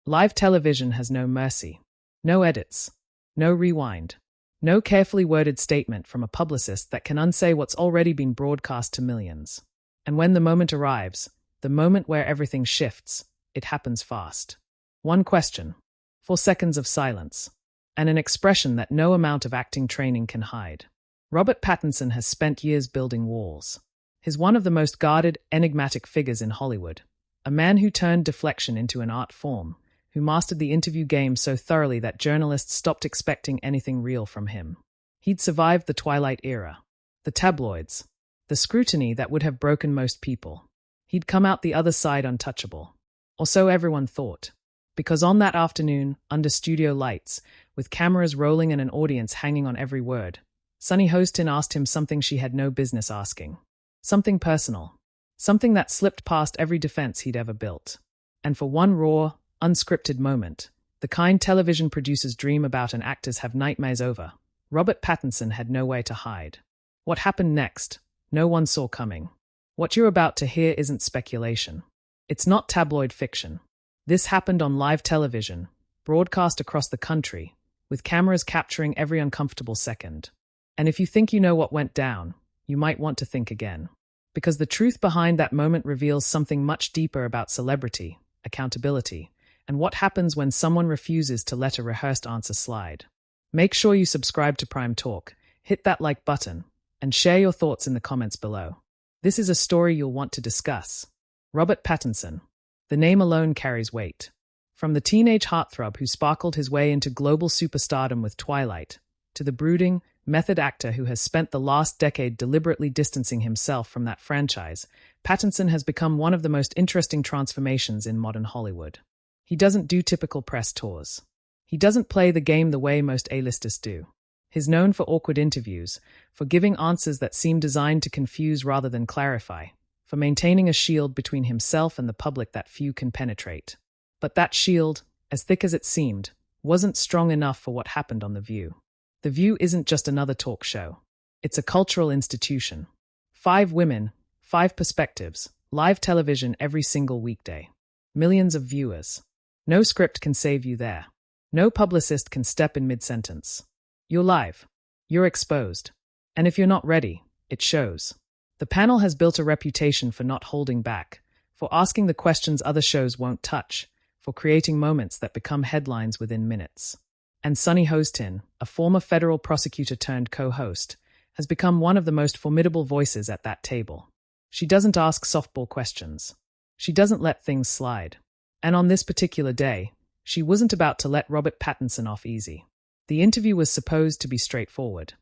Live television has no mercy. No edits. No rewind. No carefully worded statement from a publicist that can unsay what's already been broadcast to millions. And when the moment arrives, the moment where everything shifts, it happens fast. One question, 4 seconds of silence, and an expression that no amount of acting training can hide. Robert Pattinson has spent years building walls. He's one of the most guarded, enigmatic figures in Hollywood, a man who turned deflection into an art form, who mastered the interview game so thoroughly that journalists stopped expecting anything real from him. He'd survived the Twilight era, the tabloids, the scrutiny that would have broken most people. He'd come out the other side untouchable. Or so everyone thought. Because on that afternoon, under studio lights, with cameras rolling and an audience hanging on every word, Sunny Hostin asked him something she had no business asking. Something personal. Something that slipped past every defense he'd ever built. And for one raw, unscripted moment, the kind television producers dream about and actors have nightmares over, Robert Pattinson had nowhere to hide. What happened next, no one saw coming. What you're about to hear isn't speculation. It's not tabloid fiction. This happened on live television, broadcast across the country, with cameras capturing every uncomfortable second. And if you think you know what went down, you might want to think again. Because the truth behind that moment reveals something much deeper about celebrity, accountability, and what happens when someone refuses to let a rehearsed answer slide. Make sure you subscribe to Prime Talk, hit that like button, and share your thoughts in the comments below. This is a story you'll want to discuss. Robert Pattinson. The name alone carries weight. From the teenage heartthrob who sparkled his way into global superstardom with Twilight, to the brooding, method actor who has spent the last decade deliberately distancing himself from that franchise, Pattinson has become one of the most interesting transformations in modern Hollywood. He doesn't do typical press tours. He doesn't play the game the way most A-listers do. He's known for awkward interviews, for giving answers that seem designed to confuse rather than clarify, for maintaining a shield between himself and the public that few can penetrate. But that shield, as thick as it seemed, wasn't strong enough for what happened on The View. The View isn't just another talk show. It's a cultural institution. 5 women, 5 perspectives, live television every single weekday. Millions of viewers. No script can save you there. No publicist can step in mid-sentence. You're live. You're exposed. And if you're not ready, it shows. The panel has built a reputation for not holding back, for asking the questions other shows won't touch, for creating moments that become headlines within minutes. And Sunny Hostin, a former federal prosecutor turned co-host, has become one of the most formidable voices at that table. She doesn't ask softball questions. She doesn't let things slide. And on this particular day, she wasn't about to let Robert Pattinson off easy. The interview was supposed to be straightforward.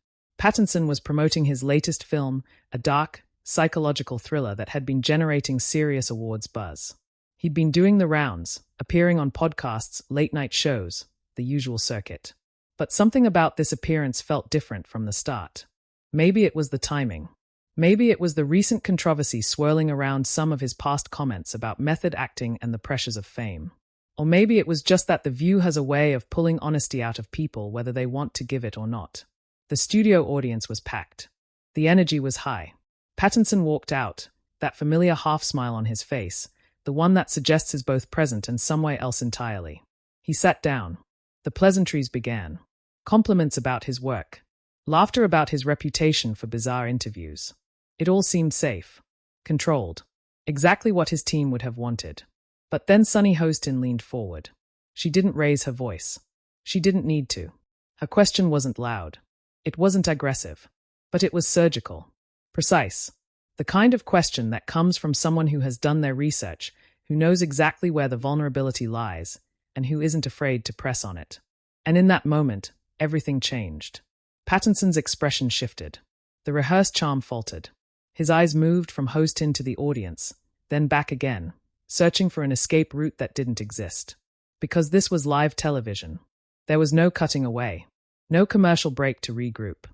Pattinson was promoting his latest film, a dark, psychological thriller that had been generating serious awards buzz. He'd been doing the rounds, appearing on podcasts, late-night shows, the usual circuit. But something about this appearance felt different from the start. Maybe it was the timing. Maybe it was the recent controversy swirling around some of his past comments about method acting and the pressures of fame. Or maybe it was just that The View has a way of pulling honesty out of people whether they want to give it or not. The studio audience was packed. The energy was high. Pattinson walked out, that familiar half-smile on his face, the one that suggests he's both present and somewhere else entirely. He sat down. The pleasantries began. Compliments about his work. Laughter about his reputation for bizarre interviews. It all seemed safe. Controlled. Exactly what his team would have wanted. But then Sunny Hostin leaned forward. She didn't raise her voice. She didn't need to. Her question wasn't loud. It wasn't aggressive. But it was surgical. Precise. The kind of question that comes from someone who has done their research, who knows exactly where the vulnerability lies, and who isn't afraid to press on it. And in that moment, everything changed. Pattinson's expression shifted. The rehearsed charm faltered. His eyes moved from Hostin to the audience, then back again, searching for an escape route that didn't exist. Because this was live television. There was no cutting away. No commercial break to regroup.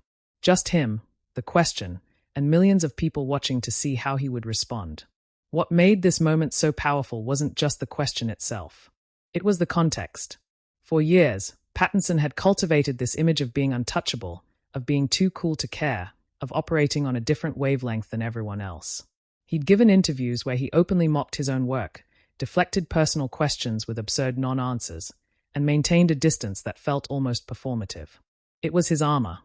Just him, the question, and millions of people watching to see how he would respond. What made this moment so powerful wasn't just the question itself. It was the context. For years, Pattinson had cultivated this image of being untouchable, of being too cool to care, of operating on a different wavelength than everyone else. He'd given interviews where he openly mocked his own work, deflected personal questions with absurd non-answers, and maintained a distance that felt almost performative. It was his armor.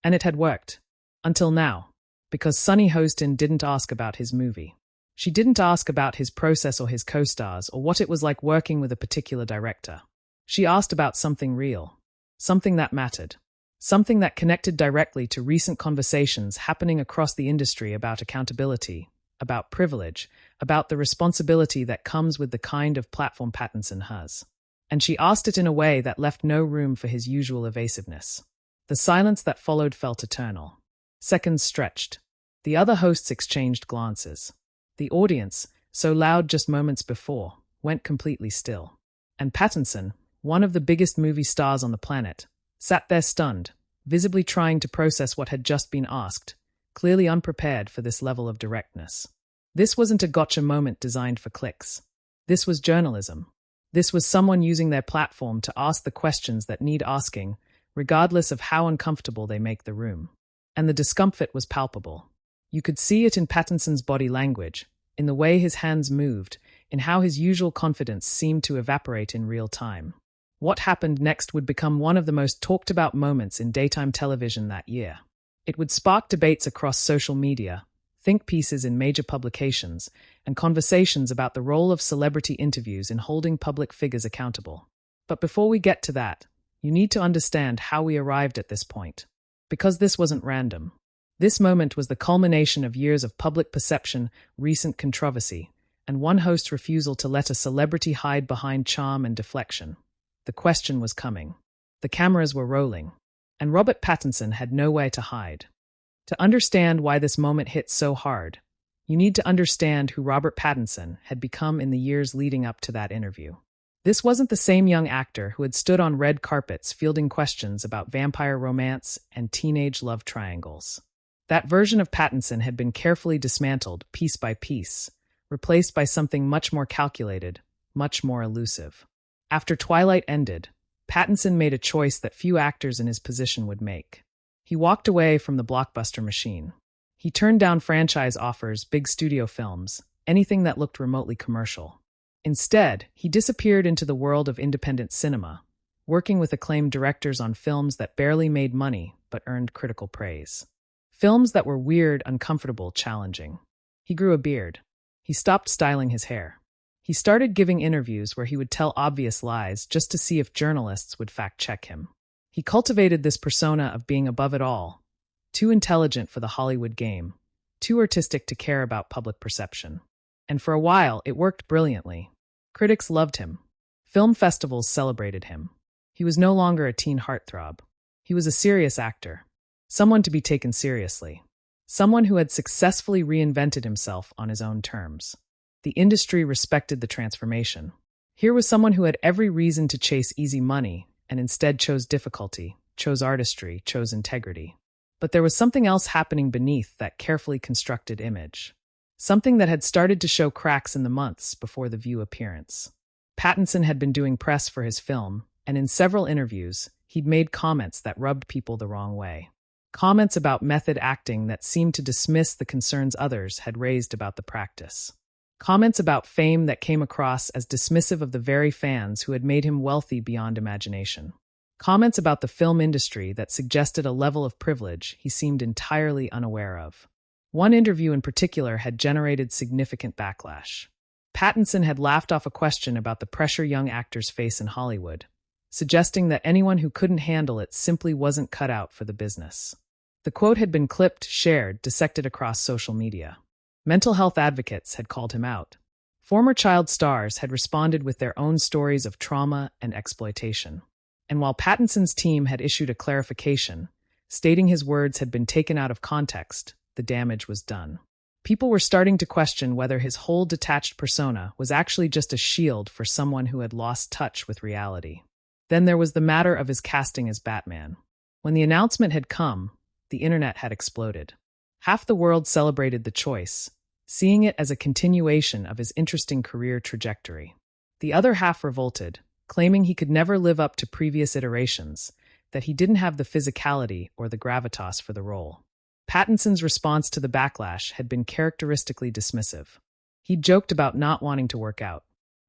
And it had worked. Until now. Because Sunny Hostin didn't ask about his movie. She didn't ask about his process or his co-stars or what it was like working with a particular director. She asked about something real. Something that mattered. Something that connected directly to recent conversations happening across the industry about accountability, about privilege, about the responsibility that comes with the kind of platform Pattinson has. And she asked it in a way that left no room for his usual evasiveness. The silence that followed felt eternal. Seconds stretched. The other hosts exchanged glances. The audience, so loud just moments before, went completely still. And Pattinson, one of the biggest movie stars on the planet, sat there stunned, visibly trying to process what had just been asked, clearly unprepared for this level of directness. This wasn't a gotcha moment designed for clicks. This was journalism. This was someone using their platform to ask the questions that need asking, regardless of how uncomfortable they make the room. And the discomfort was palpable. You could see it in Pattinson's body language, in the way his hands moved, in how his usual confidence seemed to evaporate in real time. What happened next would become one of the most talked about moments in daytime television that year. It would spark debates across social media, think pieces in major publications, and conversations about the role of celebrity interviews in holding public figures accountable. But before we get to that, you need to understand how we arrived at this point. Because this wasn't random. This moment was the culmination of years of public perception, recent controversy, and one host's refusal to let a celebrity hide behind charm and deflection. The question was coming. The cameras were rolling. And Robert Pattinson had nowhere to hide. To understand why this moment hit so hard, you need to understand who Robert Pattinson had become in the years leading up to that interview. This wasn't the same young actor who had stood on red carpets fielding questions about vampire romance and teenage love triangles. That version of Pattinson had been carefully dismantled, piece by piece, replaced by something much more calculated, much more elusive. After Twilight ended, Pattinson made a choice that few actors in his position would make. He walked away from the blockbuster machine. He turned down franchise offers, big studio films, anything that looked remotely commercial. Instead, he disappeared into the world of independent cinema, working with acclaimed directors on films that barely made money but earned critical praise. Films that were weird, uncomfortable, challenging. He grew a beard. He stopped styling his hair. He started giving interviews where he would tell obvious lies just to see if journalists would fact-check him. He cultivated this persona of being above it all, too intelligent for the Hollywood game, too artistic to care about public perception. And for a while, it worked brilliantly. Critics loved him. Film festivals celebrated him. He was no longer a teen heartthrob. He was a serious actor. Someone to be taken seriously. Someone who had successfully reinvented himself on his own terms. The industry respected the transformation. Here was someone who had every reason to chase easy money and instead chose difficulty, chose artistry, chose integrity. But there was something else happening beneath that carefully constructed image. Something that had started to show cracks in the months before the View appearance. Pattinson had been doing press for his film, and in several interviews, he'd made comments that rubbed people the wrong way. Comments about method acting that seemed to dismiss the concerns others had raised about the practice. Comments about fame that came across as dismissive of the very fans who had made him wealthy beyond imagination. Comments about the film industry that suggested a level of privilege he seemed entirely unaware of. One interview in particular had generated significant backlash. Pattinson had laughed off a question about the pressure young actors face in Hollywood, suggesting that anyone who couldn't handle it simply wasn't cut out for the business. The quote had been clipped, shared, dissected across social media. Mental health advocates had called him out. Former child stars had responded with their own stories of trauma and exploitation. And while Pattinson's team had issued a clarification, stating his words had been taken out of context, the damage was done. People were starting to question whether his whole detached persona was actually just a shield for someone who had lost touch with reality. Then there was the matter of his casting as Batman. When the announcement had come, the internet had exploded. Half the world celebrated the choice, seeing it as a continuation of his interesting career trajectory. The other half revolted, claiming he could never live up to previous iterations, that he didn't have the physicality or the gravitas for the role. Pattinson's response to the backlash had been characteristically dismissive. He joked about not wanting to work out.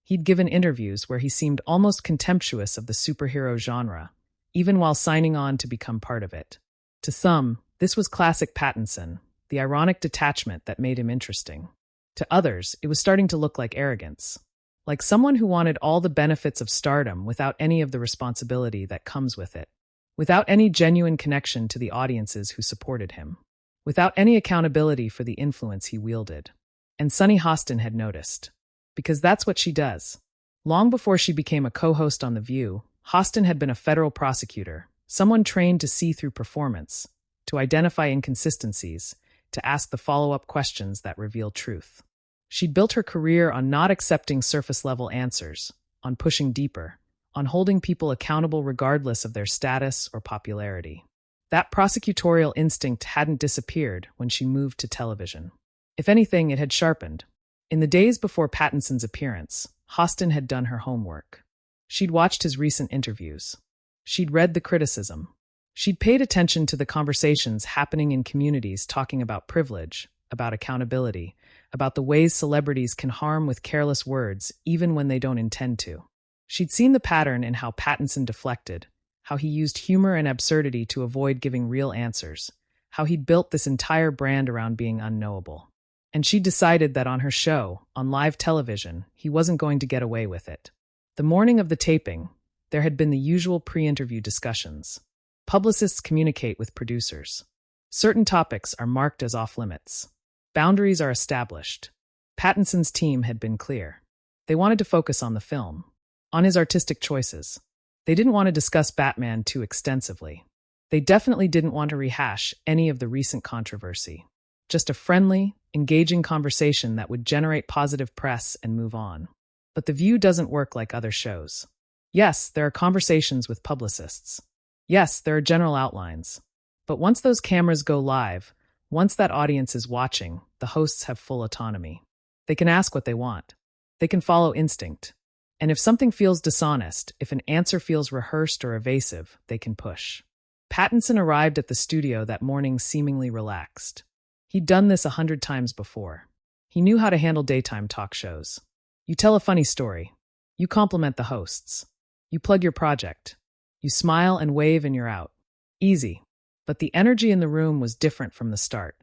He'd given interviews where he seemed almost contemptuous of the superhero genre, even while signing on to become part of it. To some, this was classic Pattinson, the ironic detachment that made him interesting. To others, it was starting to look like arrogance, like someone who wanted all the benefits of stardom without any of the responsibility that comes with it, without any genuine connection to the audiences who supported him, without any accountability for the influence he wielded. And Sunny Hostin had noticed. Because that's what she does. Long before she became a co-host on The View, Hostin had been a federal prosecutor, someone trained to see through performance, to identify inconsistencies, to ask the follow-up questions that reveal truth. She'd built her career on not accepting surface-level answers, on pushing deeper, on holding people accountable regardless of their status or popularity. That prosecutorial instinct hadn't disappeared when she moved to television. If anything, it had sharpened. In the days before Pattinson's appearance, Hostin had done her homework. She'd watched his recent interviews. She'd read the criticism. She'd paid attention to the conversations happening in communities talking about privilege, about accountability, about the ways celebrities can harm with careless words even when they don't intend to. She'd seen the pattern in how Pattinson deflected, how he used humor and absurdity to avoid giving real answers, how he'd built this entire brand around being unknowable. And she decided that on her show, on live television, he wasn't going to get away with it. The morning of the taping, there had been the usual pre-interview discussions. Publicists communicate with producers. Certain topics are marked as off-limits. Boundaries are established. Pattinson's team had been clear. They wanted to focus on the film, on his artistic choices. They didn't want to discuss Batman too extensively. They definitely didn't want to rehash any of the recent controversy. Just a friendly, engaging conversation that would generate positive press and move on. But The View doesn't work like other shows. Yes, there are conversations with publicists. Yes, there are general outlines. But once those cameras go live, once that audience is watching, the hosts have full autonomy. They can ask what they want. They can follow instinct. And if something feels dishonest, if an answer feels rehearsed or evasive, they can push. Pattinson arrived at the studio that morning seemingly relaxed. He'd done this 100 times before. He knew how to handle daytime talk shows. You tell a funny story. You compliment the hosts. You plug your project. You smile and wave and you're out. Easy. But the energy in the room was different from the start.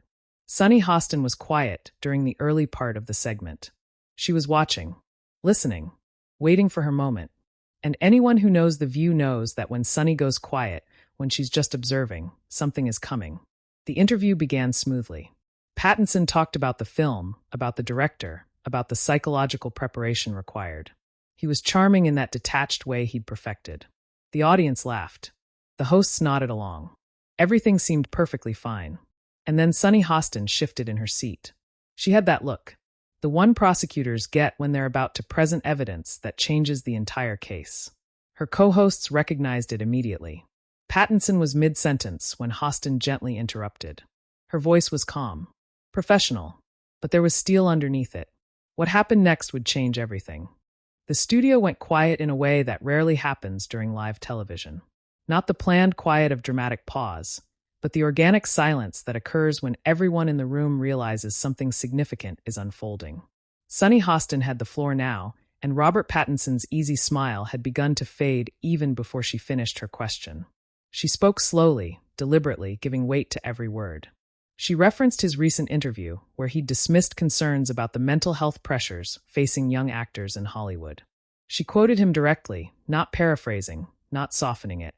Sunny Hostin was quiet during the early part of the segment. She was watching, listening, waiting for her moment. And anyone who knows The View knows that when Sunny goes quiet, when she's just observing, something is coming. The interview began smoothly. Pattinson talked about the film, about the director, about the psychological preparation required. He was charming in that detached way he'd perfected. The audience laughed. The hosts nodded along. Everything seemed perfectly fine. And then Sunny Hostin shifted in her seat. She had that look, the one prosecutors get when they're about to present evidence that changes the entire case. Her co-hosts recognized it immediately. Pattinson was mid-sentence when Hostin gently interrupted. Her voice was calm, professional, but there was steel underneath it. What happened next would change everything. The studio went quiet in a way that rarely happens during live television. Not the planned quiet of dramatic pause, but the organic silence that occurs when everyone in the room realizes something significant is unfolding. Sunny Hostin had the floor now, and Robert Pattinson's easy smile had begun to fade even before she finished her question. She spoke slowly, deliberately, giving weight to every word. She referenced his recent interview, where he dismissed concerns about the mental health pressures facing young actors in Hollywood. She quoted him directly, not paraphrasing, not softening it.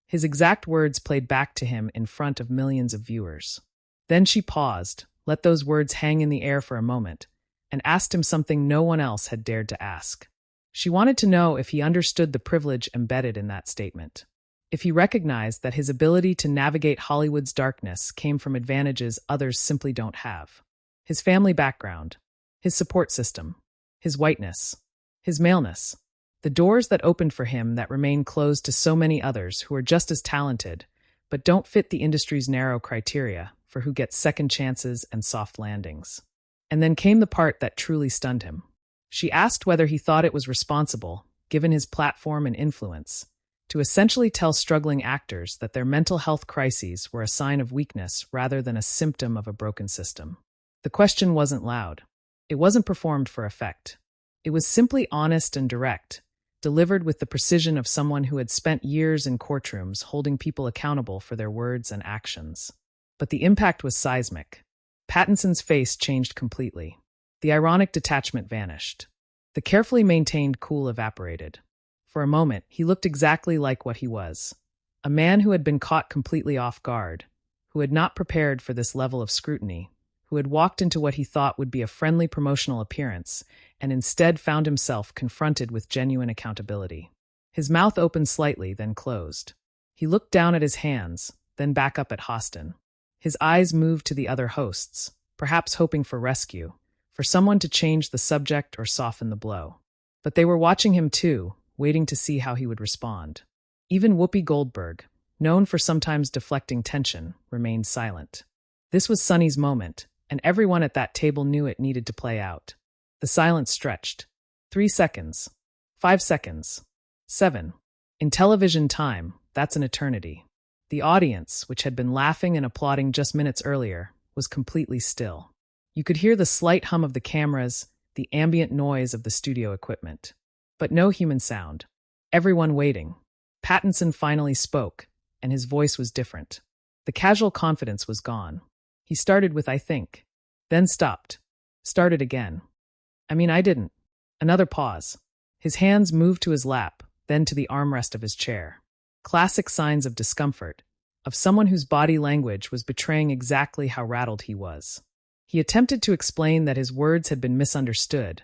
His exact words played back to him in front of millions of viewers. Then she paused, let those words hang in the air for a moment, and asked him something no one else had dared to ask. She wanted to know if he understood the privilege embedded in that statement. If he recognized that his ability to navigate Hollywood's darkness came from advantages others simply don't have. His family background, his support system, his whiteness, his maleness, the doors that opened for him that remain closed to so many others who are just as talented, but don't fit the industry's narrow criteria for who gets second chances and soft landings. And then came the part that truly stunned him. She asked whether he thought it was responsible, given his platform and influence, to essentially tell struggling actors that their mental health crises were a sign of weakness rather than a symptom of a broken system. The question wasn't loud. It wasn't performed for effect. It was simply honest and direct, delivered with the precision of someone who had spent years in courtrooms holding people accountable for their words and actions. But the impact was seismic. Pattinson's face changed completely. The ironic detachment vanished. The carefully maintained cool evaporated. For a moment, he looked exactly like what he was. A man who had been caught completely off guard, who had not prepared for this level of scrutiny, who had walked into what he thought would be a friendly promotional appearance, and instead found himself confronted with genuine accountability. His mouth opened slightly, then closed. He looked down at his hands, then back up at Hostin. His eyes moved to the other hosts, perhaps hoping for rescue, for someone to change the subject or soften the blow. But they were watching him too, waiting to see how he would respond. Even Whoopi Goldberg, known for sometimes deflecting tension, remained silent. This was Sunny's moment, and everyone at that table knew it needed to play out. The silence stretched. 3 seconds. 5 seconds. 7. In television time, that's an eternity. The audience, which had been laughing and applauding just minutes earlier, was completely still. You could hear the slight hum of the cameras, the ambient noise of the studio equipment. But no human sound. Everyone waiting. Pattinson finally spoke, and his voice was different. The casual confidence was gone. He started with "I think," then stopped. Started again. I didn't. Another pause. His hands moved to his lap, then to the armrest of his chair. Classic signs of discomfort, of someone whose body language was betraying exactly how rattled he was. He attempted to explain that his words had been misunderstood,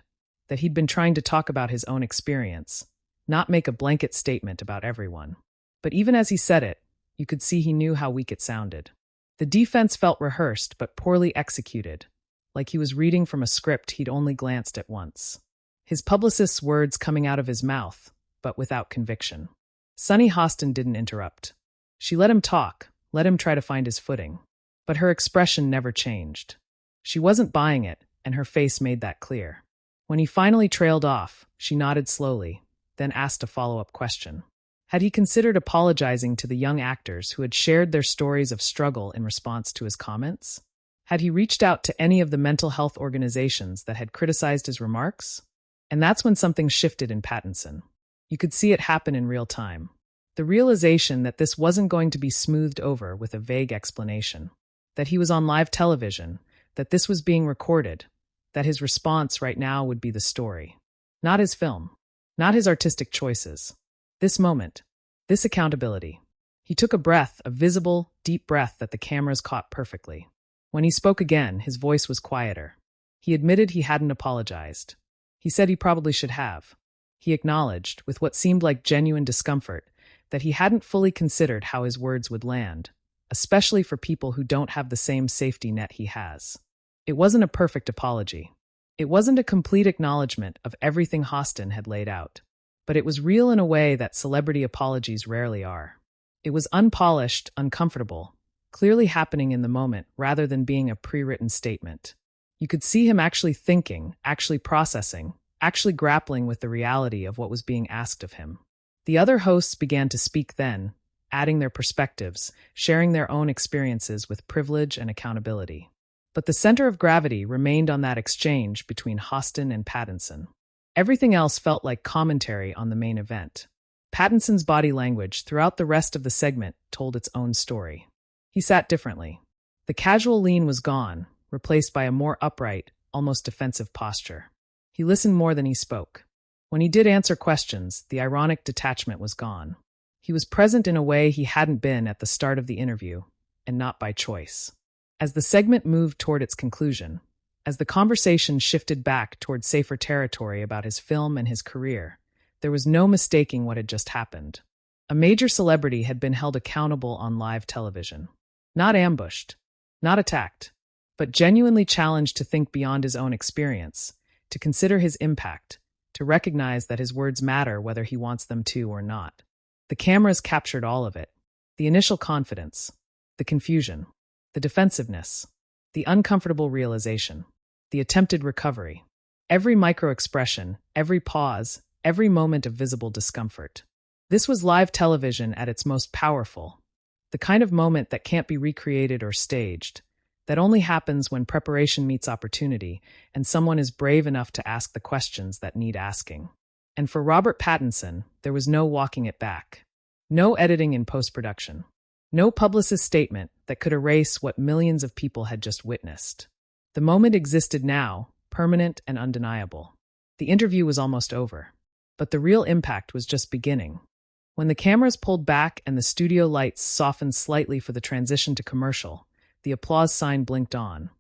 that he'd been trying to talk about his own experience, not make a blanket statement about everyone. But even as he said it, you could see he knew how weak it sounded. The defense felt rehearsed but poorly executed, like he was reading from a script he'd only glanced at once. His publicist's words coming out of his mouth, but without conviction. Sunny Hostin didn't interrupt. She let him talk, let him try to find his footing. But her expression never changed. She wasn't buying it, and her face made that clear. When he finally trailed off, she nodded slowly, then asked a follow-up question. Had he considered apologizing to the young actors who had shared their stories of struggle in response to his comments? Had he reached out to any of the mental health organizations that had criticized his remarks? And that's when something shifted in Pattinson. You could see it happen in real time. The realization that this wasn't going to be smoothed over with a vague explanation. That he was on live television, that this was being recorded, that his response right now would be the story. Not his film. Not his artistic choices. This moment. This accountability. He took a breath, a visible, deep breath that the cameras caught perfectly. When he spoke again, his voice was quieter. He admitted he hadn't apologized. He said he probably should have. He acknowledged, with what seemed like genuine discomfort, that he hadn't fully considered how his words would land, especially for people who don't have the same safety net he has. It wasn't a perfect apology. It wasn't a complete acknowledgement of everything Hostin had laid out. But it was real in a way that celebrity apologies rarely are. It was unpolished, uncomfortable, clearly happening in the moment rather than being a pre-written statement. You could see him actually thinking, actually processing, actually grappling with the reality of what was being asked of him. The other hosts began to speak then, adding their perspectives, sharing their own experiences with privilege and accountability. But the center of gravity remained on that exchange between Hostin and Pattinson. Everything else felt like commentary on the main event. Pattinson's body language throughout the rest of the segment told its own story. He sat differently. The casual lean was gone, replaced by a more upright, almost defensive posture. He listened more than he spoke. When he did answer questions, the ironic detachment was gone. He was present in a way he hadn't been at the start of the interview, and not by choice. As the segment moved toward its conclusion, as the conversation shifted back toward safer territory about his film and his career, there was no mistaking what had just happened. A major celebrity had been held accountable on live television. Not ambushed, not attacked, but genuinely challenged to think beyond his own experience, to consider his impact, to recognize that his words matter whether he wants them to or not. The cameras captured all of it. The initial confidence, the confusion, the defensiveness, the uncomfortable realization, the attempted recovery. Every micro-expression, every pause, every moment of visible discomfort. This was live television at its most powerful. The kind of moment that can't be recreated or staged. that only happens when preparation meets opportunity and someone is brave enough to ask the questions that need asking. And for Robert Pattinson, there was no walking it back. No editing in post-production. No publicist statement that could erase what millions of people had just witnessed. The moment existed now, permanent and undeniable. The interview was almost over, but the real impact was just beginning. When the cameras pulled back and the studio lights softened slightly for the transition to commercial, the applause sign blinked on,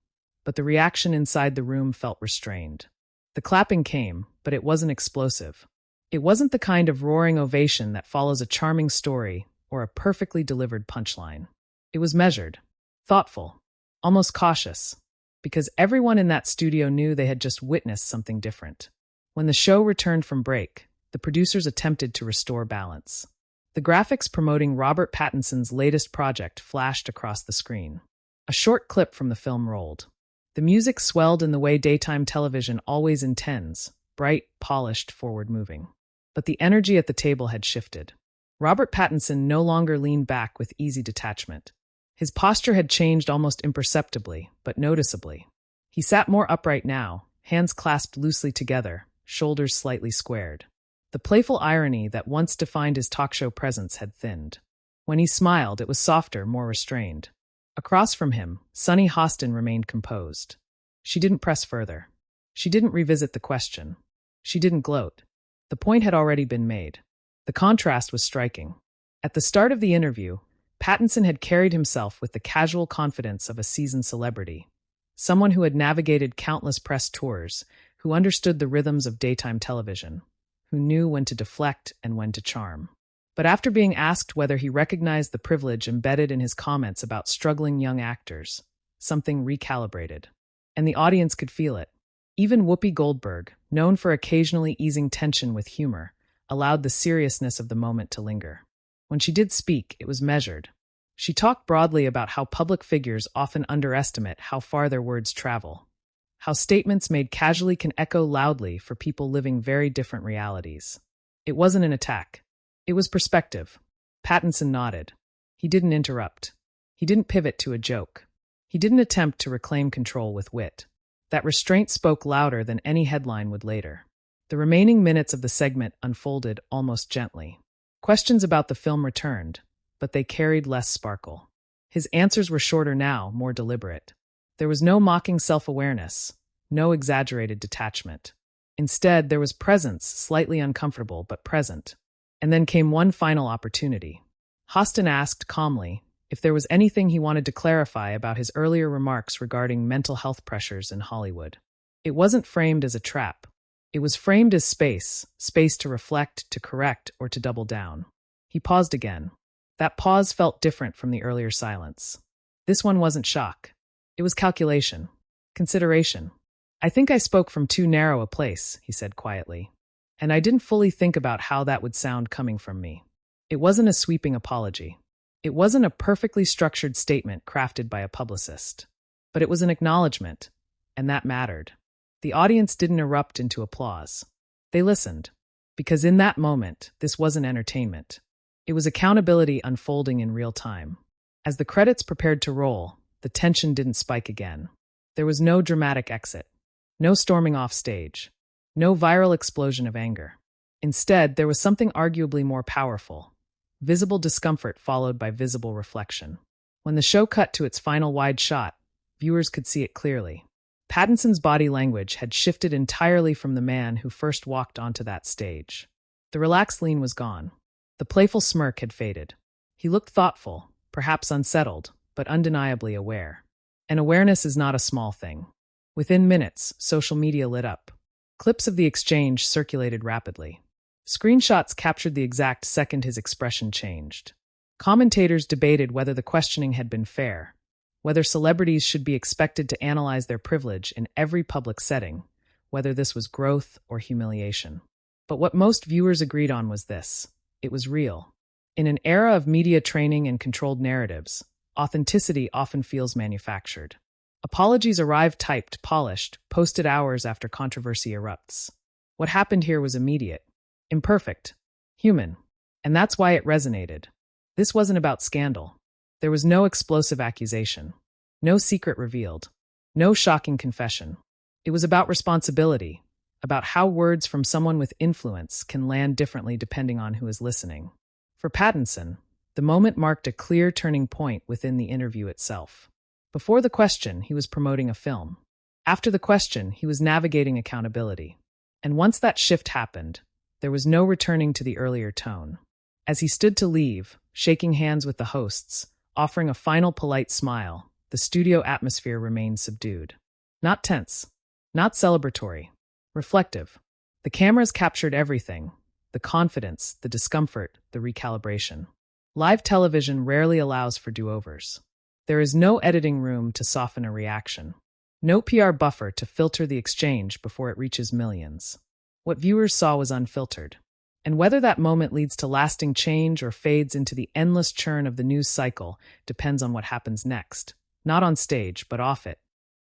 but the reaction inside the room felt restrained. The clapping came, but it wasn't explosive. It wasn't the kind of roaring ovation that follows a charming story or a perfectly delivered punchline. It was measured, thoughtful, almost cautious, because everyone in that studio knew they had just witnessed something different. When the show returned from break, the producers attempted to restore balance. The graphics promoting Robert Pattinson's latest project flashed across the screen. A short clip from the film rolled. The music swelled in the way daytime television always intends, bright, polished, forward-moving. But the energy at the table had shifted. Robert Pattinson no longer leaned back with easy detachment. His posture had changed almost imperceptibly, but noticeably. He sat more upright now, hands clasped loosely together, shoulders slightly squared. The playful irony that once defined his talk show presence had thinned. When he smiled, it was softer, more restrained. Across from him, Sunny Hostin remained composed. She didn't press further. She didn't revisit the question. She didn't gloat. The point had already been made. The contrast was striking. At the start of the interview, Pattinson had carried himself with the casual confidence of a seasoned celebrity, someone who had navigated countless press tours, who understood the rhythms of daytime television, who knew when to deflect and when to charm. But after being asked whether he recognized the privilege embedded in his comments about struggling young actors, something recalibrated. And the audience could feel it. Even Whoopi Goldberg, known for occasionally easing tension with humor, allowed the seriousness of the moment to linger. When she did speak, it was measured. She talked broadly about how public figures often underestimate how far their words travel, how statements made casually can echo loudly for people living very different realities. It wasn't an attack. It was perspective. Pattinson nodded. He didn't interrupt. He didn't pivot to a joke. He didn't attempt to reclaim control with wit. That restraint spoke louder than any headline would later. The remaining minutes of the segment unfolded almost gently. Questions about the film returned, but they carried less sparkle. His answers were shorter now, more deliberate. There was no mocking self-awareness, no exaggerated detachment. Instead, there was presence, slightly uncomfortable, but present. And then came one final opportunity. Hostin asked calmly if there was anything he wanted to clarify about his earlier remarks regarding mental health pressures in Hollywood. It wasn't framed as a trap. It was framed as space to reflect, to correct, or to double down. He paused again. That pause felt different from the earlier silence. This one wasn't shock. It was calculation, consideration. "I think I spoke from too narrow a place," he said quietly. "And I didn't fully think about how that would sound coming from me." It wasn't a sweeping apology. It wasn't a perfectly structured statement crafted by a publicist. But it was an acknowledgement, and that mattered. The audience didn't erupt into applause. They listened, because in that moment, this wasn't entertainment. It was accountability unfolding in real time. As the credits prepared to roll, the tension didn't spike again. There was no dramatic exit, no storming off stage, no viral explosion of anger. Instead, there was something arguably more powerful, visible discomfort followed by visible reflection. When the show cut to its final wide shot, viewers could see it clearly. Pattinson's body language had shifted entirely from the man who first walked onto that stage. The relaxed lean was gone. The playful smirk had faded. He looked thoughtful, perhaps unsettled, but undeniably aware. And awareness is not a small thing. Within minutes, social media lit up. Clips of the exchange circulated rapidly. Screenshots captured the exact second his expression changed. Commentators debated whether the questioning had been fair, whether celebrities should be expected to analyze their privilege in every public setting, whether this was growth or humiliation. But what most viewers agreed on was this: it was real. In an era of media training and controlled narratives, authenticity often feels manufactured. Apologies arrive typed, polished, posted hours after controversy erupts. What happened here was immediate, imperfect, human, and that's why it resonated. This wasn't about scandal. There was no explosive accusation. No secret revealed. No shocking confession. It was about responsibility, about how words from someone with influence can land differently depending on who is listening. For Pattinson, the moment marked a clear turning point within the interview itself. Before the question, he was promoting a film. After the question, he was navigating accountability. And once that shift happened, there was no returning to the earlier tone. As he stood to leave, shaking hands with the hosts, offering a final polite smile, the studio atmosphere remained subdued. Not tense, not celebratory, reflective. The cameras captured everything: the confidence, the discomfort, the recalibration. Live television rarely allows for do-overs. There is no editing room to soften a reaction. No PR buffer to filter the exchange before it reaches millions. What viewers saw was unfiltered. And whether that moment leads to lasting change or fades into the endless churn of the news cycle depends on what happens next. Not on stage, but off it.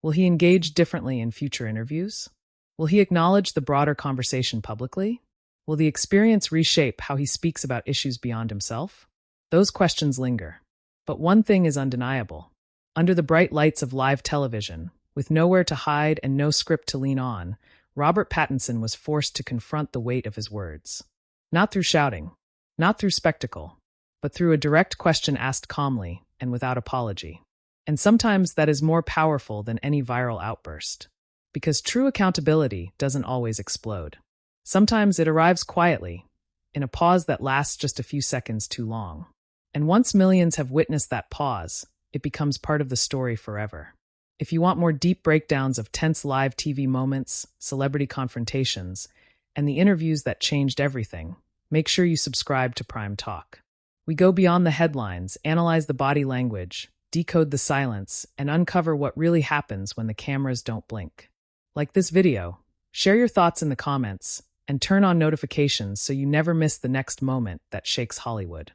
Will he engage differently in future interviews? Will he acknowledge the broader conversation publicly? Will the experience reshape how he speaks about issues beyond himself? Those questions linger. But one thing is undeniable. Under the bright lights of live television, with nowhere to hide and no script to lean on, Robert Pattinson was forced to confront the weight of his words. Not through shouting, not through spectacle, but through a direct question asked calmly and without apology. And sometimes that is more powerful than any viral outburst. Because true accountability doesn't always explode. Sometimes it arrives quietly, in a pause that lasts just a few seconds too long. And once millions have witnessed that pause, it becomes part of the story forever. If you want more deep breakdowns of tense live TV moments, celebrity confrontations, and the interviews that changed everything, make sure you subscribe to Prime Talk. We go beyond the headlines, analyze the body language, decode the silence, and uncover what really happens when the cameras don't blink. Like this video, share your thoughts in the comments, and turn on notifications so you never miss the next moment that shakes Hollywood.